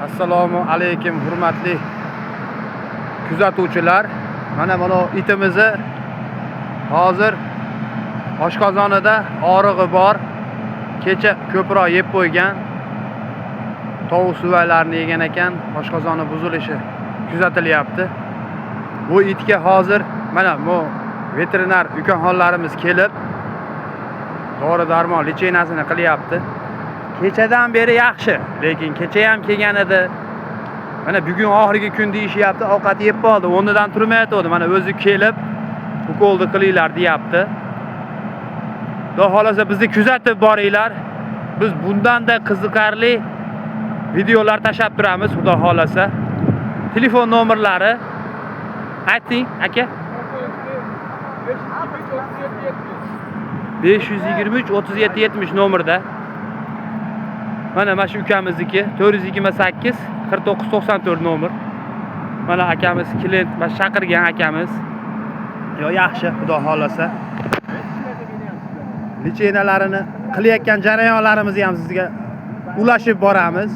Assalomu alaykum hurmatli kuzatuvchilar. Mana itimizni hozir oshqozonida og'rig'i bor. Kecha ko'proq yeb qo'ygan. Tovuq suvaylarini yegan ekan, oshqozoni buzilishi kuzatilyapti. Bu itga hozir mana bu veterinar ukaxonlarimiz kelib dori-darmon lichenasini qilyapti. Kechadan beri yaxshi, lekin kecha ham kelgan edi. Mana bugun oxirgi kun deyishyapti, ovqat yeb qoldi, o'rnidan turmayotdi. Mana o'zi kelib ukolni qilinglar deyapti. Xudo xolasa bizni kuzatib boringlar. Biz bundan-da qiziqarli videolar tashab turamiz, xudo xolasa. Telefon nomerlari ayting, aka. 523 37 70 nomerda. Mana shu ukamizniki 428 49 94 nomer. Mana akamiz klient, mana chaqirgan akamiz. Yaxshi, xudo xolasa. Lichenalarini qilayotgan jarayonlarimizni ham sizga ulashib boramiz.